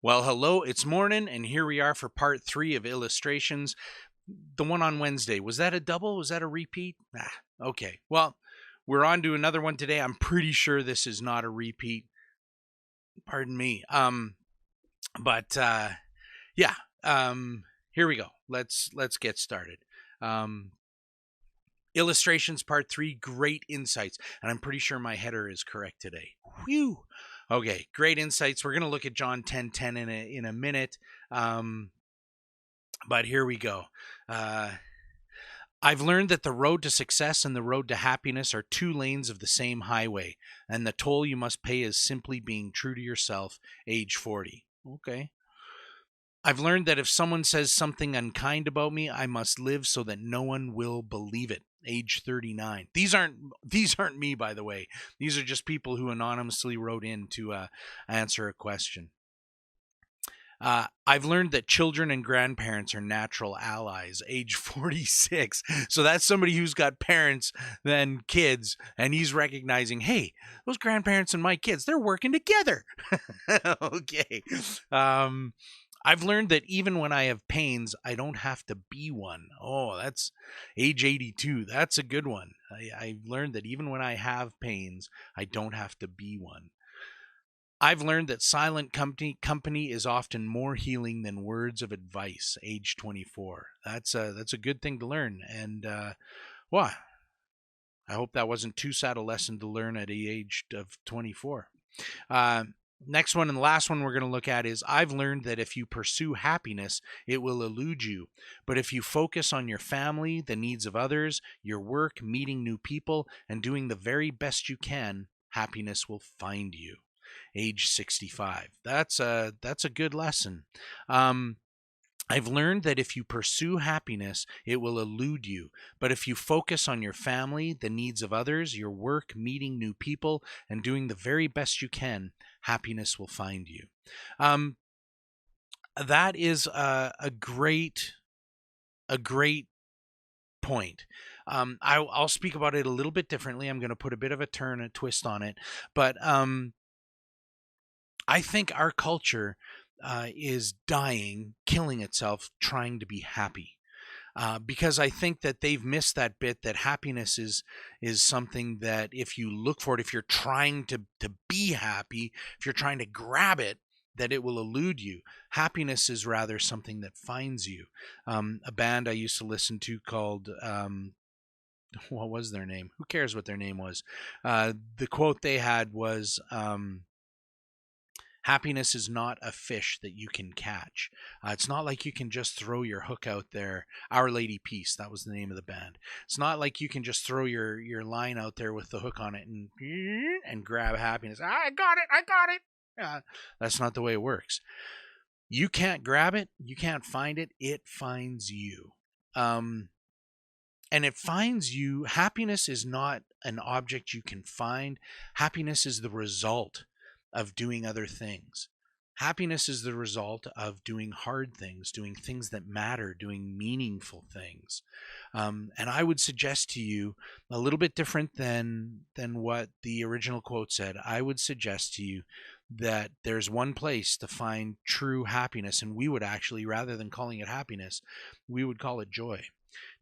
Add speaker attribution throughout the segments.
Speaker 1: Well, hello, it's Mornin, and here we are for part 3 of illustrations. The one on Wednesday, was that a double? Was that a repeat? Okay. Well, we're on to another one today. I'm pretty sure this is not a repeat. Pardon me. But yeah. Here we go. Let's get started. Um, Illustrations part 3, great insights. And I'm pretty sure my header is correct today. Whew. Okay, great insights. We're going to look at John 10:10 in a minute. But here we go. I've learned that the road to success and the road to happiness are two lanes of the same highway, and the toll you must pay is simply being true to yourself, age 40. Okay. I've learned that if someone says something unkind about me, I must live so that no one will believe it. Age 39. These aren't me, by the way. These are just people who anonymously wrote in to answer a question. I've learned that children and grandparents are natural allies. Age 46. So that's somebody who's got parents than kids, and he's recognizing, hey, those grandparents and my kids, they're working together. Okay. I've learned that even when I have pains, I don't have to be one. Oh, that's age 82. That's a good one. I've learned that even when I have pains, I don't have to be one. I've learned that silent company is often more healing than words of advice. Age 24. That's a good thing to learn. And well, I hope that wasn't too sad a lesson to learn at the age of 24. Next one and the last one we're going to look at is I've learned that if you pursue happiness, it will elude you. But if you focus on your family, the needs of others, your work, meeting new people, and doing the very best you can, happiness will find you. Age 65. That's a good lesson. I've learned that if you pursue happiness, it will elude you. But if you focus on your family, the needs of others, your work, meeting new people, and doing the very best you can, happiness will find you. That is a great point. I'll speak about it a little bit differently. I'm going to put a bit of a twist on it. But I think our culture is dying, killing itself, trying to be happy. Because I think that they've missed that bit that happiness is something that if you look for it, if you're trying to be happy, if you're trying to grab it, that it will elude you. Happiness is rather something that finds you. A band I used to listen to called what was their name? Who cares what their name was? The quote they had was, happiness is not a fish that you can catch. It's not like you can just throw your hook out there. Our Lady Peace, that was the name of the band. It's not like you can just throw your line out there with the hook on it and grab happiness. I got it. That's not the way it works. You can't grab it. You can't find it. It finds you. And it finds you. Happiness is not an object you can find. Happiness is the result of doing other things. Happiness is the result of doing hard things, doing things that matter, doing meaningful things. And I would suggest to you a little bit different than what the original quote said. I would suggest to you that there's one place to find true happiness, and we would actually, rather than calling it happiness, we would call it joy.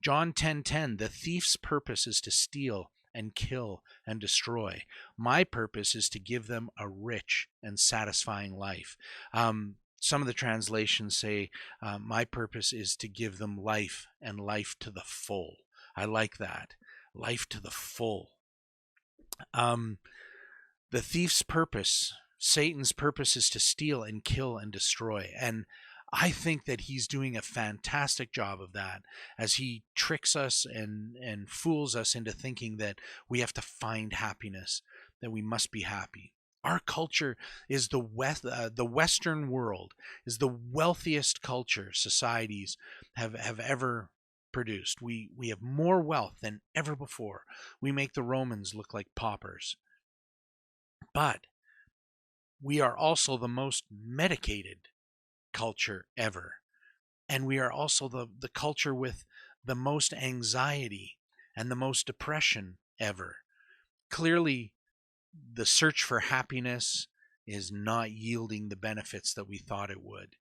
Speaker 1: John 10:10, the thief's purpose is to steal and kill and destroy. My purpose is to give them a rich and satisfying life. Some of the translations say, my purpose is to give them life and life to the full. I like that. Life to the full. The thief's purpose, Satan's purpose, is to steal and kill and destroy. And I think that he's doing a fantastic job of that as he tricks us and fools us into thinking that we have to find happiness, that we must be happy. Our culture is the Western world is the wealthiest culture societies have ever produced. We have more wealth than ever before. We make the Romans look like paupers. But we are also the most medicated culture ever. And we are also the culture with the most anxiety and the most depression ever. Clearly, the search for happiness is not yielding the benefits that we thought it would.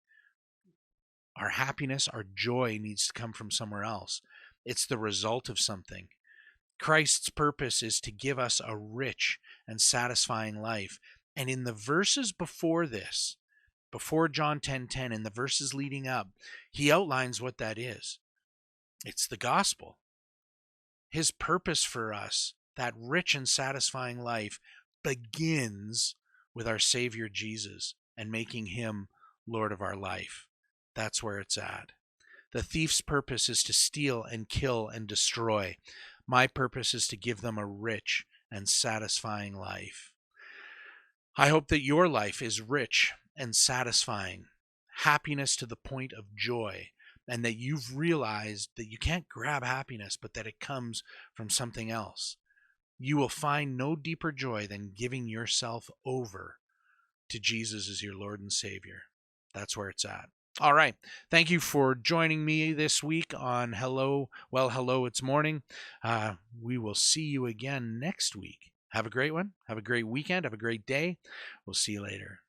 Speaker 1: Our happiness, our joy needs to come from somewhere else. It's the result of something. Christ's purpose is to give us a rich and satisfying life. And in the verses before this, before John 10:10, in the verses leading up, he outlines what that is. It's the gospel. His purpose for us, that rich and satisfying life, begins with our Savior Jesus and making him Lord of our life. That's where it's at. The thief's purpose is to steal and kill and destroy. My purpose is to give them a rich and satisfying life. I hope that your life is rich and satisfying, happiness to the point of joy, and that you've realized that you can't grab happiness, but that it comes from something else. You will find no deeper joy than giving yourself over to Jesus as your Lord and Savior. That's where it's at. All right. Thank you for joining me this week on Hello, It's Morning. We will see you again next week. Have a great one. Have a great weekend. Have a great day. We'll see you later.